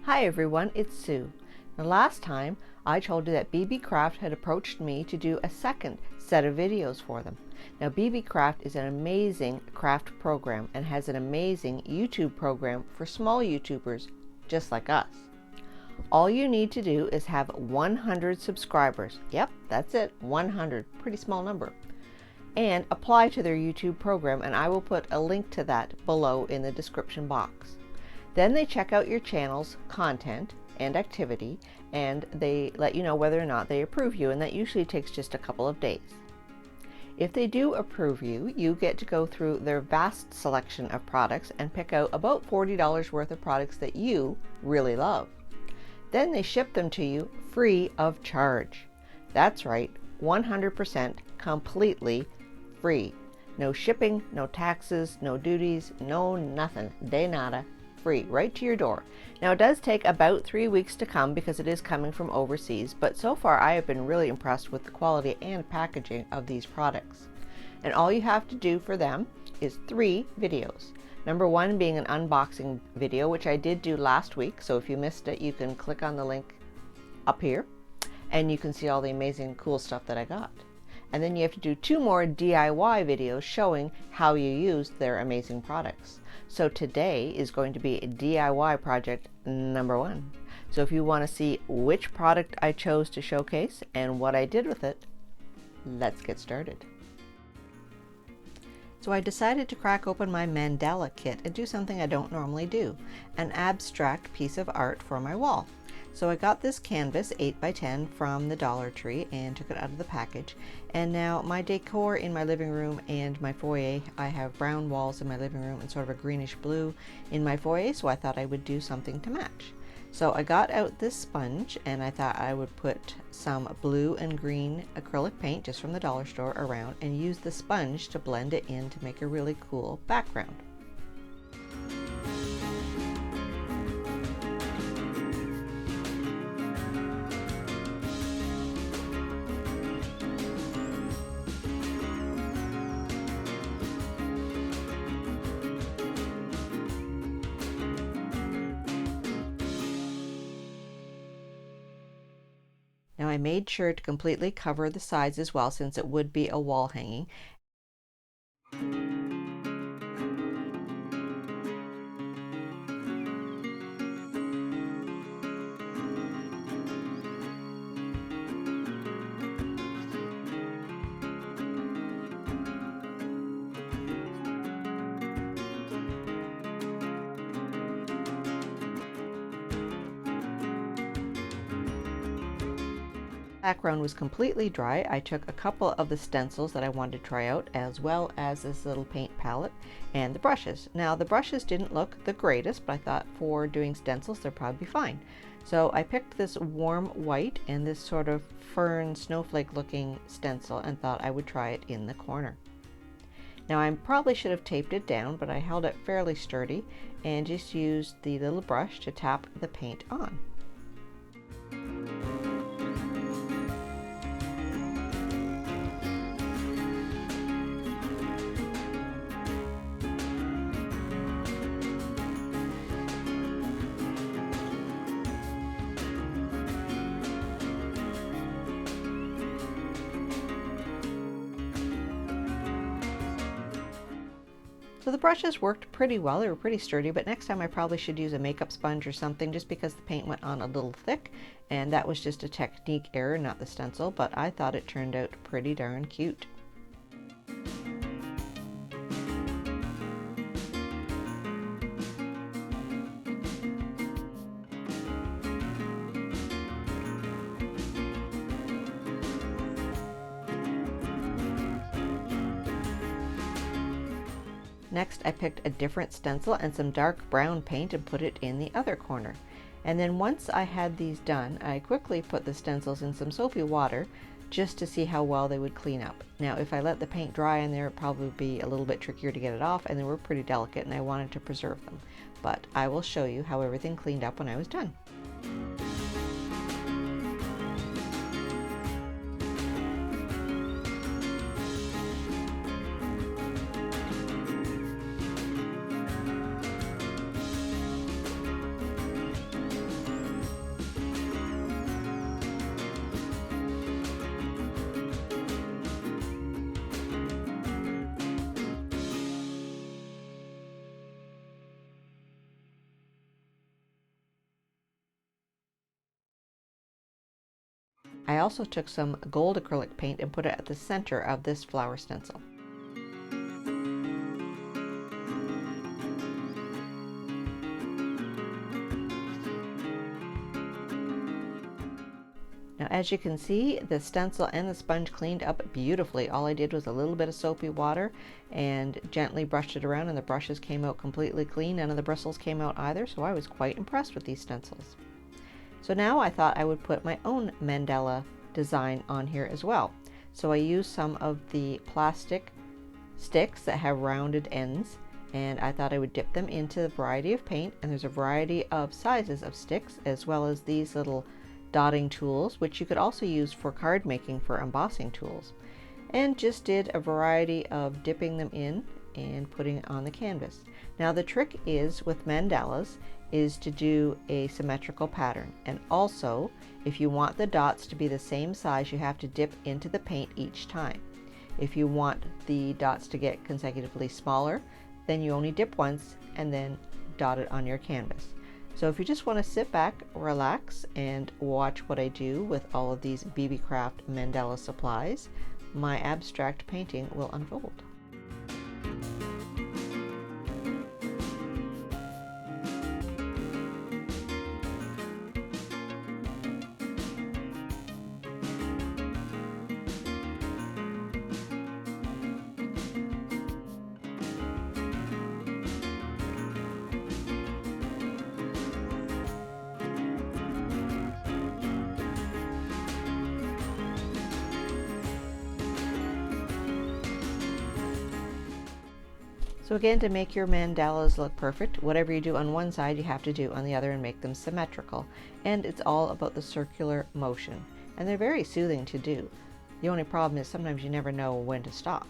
Hi everyone, it's Sue. The last time I told you that Beebeecraft had approached me to do a second set of videos for them. Now Beebeecraft is an amazing craft program and has an amazing YouTube program for small YouTubers just like us. All you need to do is have 100 subscribers. Yep, that's it, 100, pretty small number. And apply to their YouTube program, and I will put a link to that below in the description box. Then they check out your channel's content and activity, and they let you know whether or not they approve you, and that usually takes just a couple of days. If they do approve you, you get to go through their vast selection of products and pick out about $40 worth of products that you really love. Then they ship them to you free of charge. That's right, 100% completely free. No shipping, no taxes, no duties, no nothing. De nada. Free, right to your door. Now it does take about 3 weeks to come because it is coming from overseas, but so far I have been really impressed with the quality and packaging of these products. And all you have to do for them is 3 videos. Number 1 being an unboxing video, which I did do last week, so if you missed it, you can click on the link up here and you can see all the amazing cool stuff that I got. And then you have to do 2 more DIY videos showing how you used their amazing products. So today is going to be DIY project number 1. So if you want to see which product I chose to showcase and what I did with it, let's get started. So I decided to crack open my mandala kit and do something I don't normally do, an abstract piece of art for my wall. So I got this canvas 8x10 from the Dollar Tree and took it out of the package. And now my decor in my living room and my foyer, I have brown walls in my living room and sort of a greenish blue in my foyer, so I thought I would do something to match. So I got out this sponge and I thought I would put some blue and green acrylic paint just from the dollar store around and use the sponge to blend it in to make a really cool background. Now I made sure to completely cover the sides as well, since it would be a wall hanging. Background was completely dry. I took a couple of the stencils that I wanted to try out, as well as this little paint palette and the brushes. Now the brushes didn't look the greatest, but I thought for doing stencils they'll probably be fine. So I picked this warm white and this sort of fern snowflake looking stencil and thought I would try it in the corner. Now I probably should have taped it down, but I held it fairly sturdy and just used the little brush to tap the paint on. So the brushes worked pretty well, they were pretty sturdy, but next time I probably should use a makeup sponge or something, just because the paint went on a little thick, and that was just a technique error, not the stencil, but I thought it turned out pretty darn cute. Next, I picked a different stencil and some dark brown paint and put it in the other corner. And then once I had these done, I quickly put the stencils in some soapy water just to see how well they would clean up. Now, if I let the paint dry in there, it'd probably be a little bit trickier to get it off, and they were pretty delicate and I wanted to preserve them. But I will show you how everything cleaned up when I was done. I also took some gold acrylic paint and put it at the center of this flower stencil. Now, as you can see, the stencil and the sponge cleaned up beautifully. All I did was a little bit of soapy water and gently brushed it around, and the brushes came out completely clean. None of the bristles came out either, so I was quite impressed with these stencils. So now I thought I would put my own mandala design on here as well. So I used some of the plastic sticks that have rounded ends, and I thought I would dip them into a variety of paint, and there's a variety of sizes of sticks, as well as these little dotting tools, which you could also use for card making for embossing tools, and just did a variety of dipping them in and putting it on the canvas. Now the trick is with mandalas is to do a symmetrical pattern, and also if you want the dots to be the same size, you have to dip into the paint each time. If you want the dots to get consecutively smaller, then you only dip once and then dot it on your canvas. So if you just want to sit back, relax, and watch what I do with all of these Beebeecraft mandala supplies, my abstract painting will unfold. So again, to make your mandalas look perfect, whatever you do on one side, you have to do on the other and make them symmetrical. And it's all about the circular motion. And they're very soothing to do. The only problem is sometimes you never know when to stop.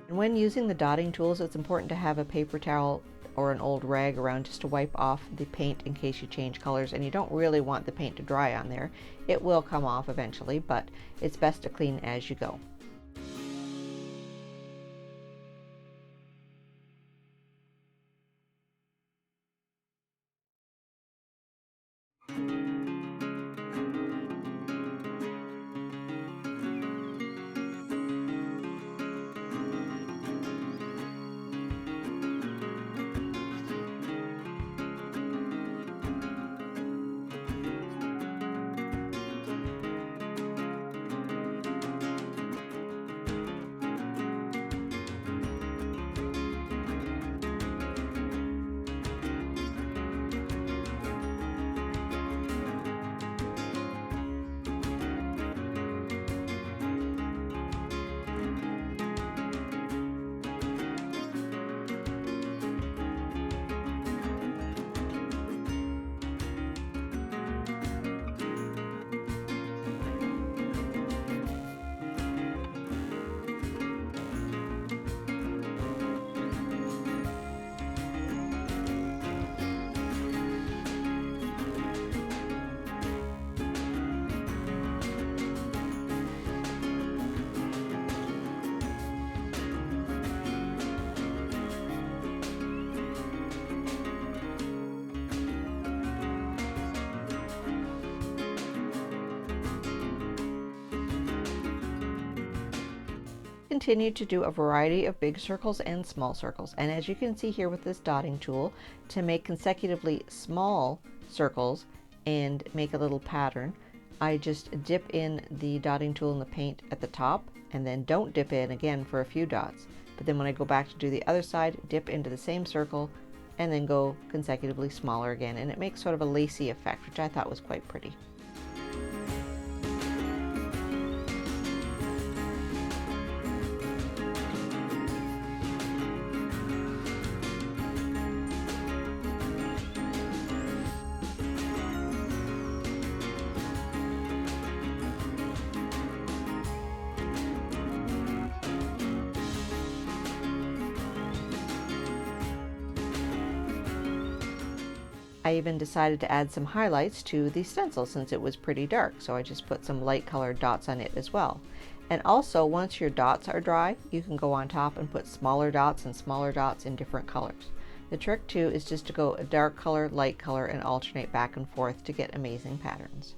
And when using the dotting tools, it's important to have a paper towel or an old rag around just to wipe off the paint in case you change colors, and you don't really want the paint to dry on there. It will come off eventually, but it's best to clean as you go. Continue to do a variety of big circles and small circles, and as you can see here with this dotting tool, to make consecutively small circles and make a little pattern, I just dip in the dotting tool in the paint at the top and then don't dip in again for a few dots, but then when I go back to do the other side, dip into the same circle and then go consecutively smaller again, and it makes sort of a lacy effect, which I thought was quite pretty. I even decided to add some highlights to the stencil since it was pretty dark, so I just put some light colored dots on it as well. And also, once your dots are dry, you can go on top and put smaller dots and smaller dots in different colors. The trick too is just to go a dark color, light color, and alternate back and forth to get amazing patterns.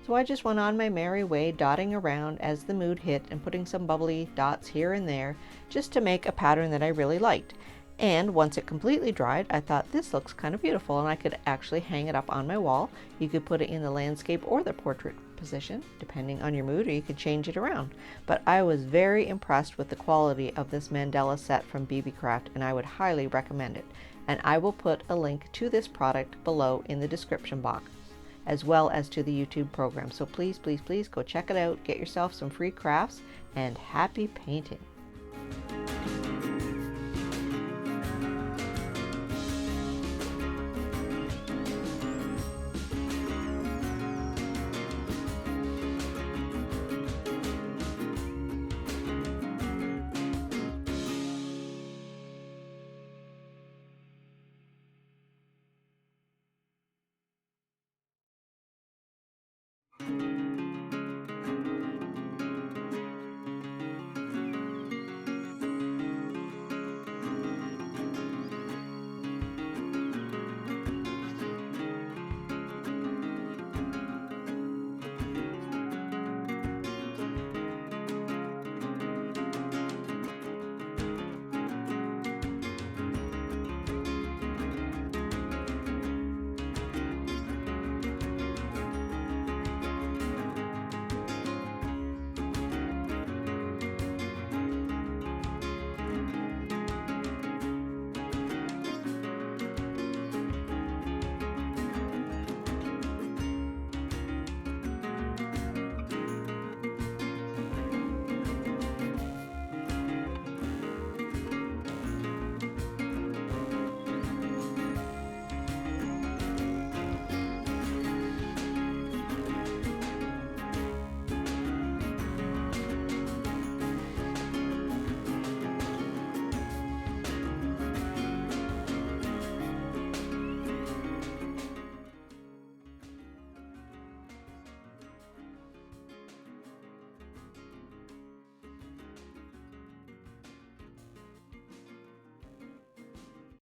So I just went on my merry way, dotting around as the mood hit and putting some bubbly dots here and there just to make a pattern that I really liked. And once it completely dried, I thought this looks kind of beautiful and I could actually hang it up on my wall. You could put it in the landscape or the portrait position, depending on your mood, or you could change it around. But I was very impressed with the quality of this mandala set from Beebeecraft, and I would highly recommend it. And I will put a link to this product below in the description box, as well as to the YouTube program. So please, please, please go check it out, get yourself some free crafts, and happy painting.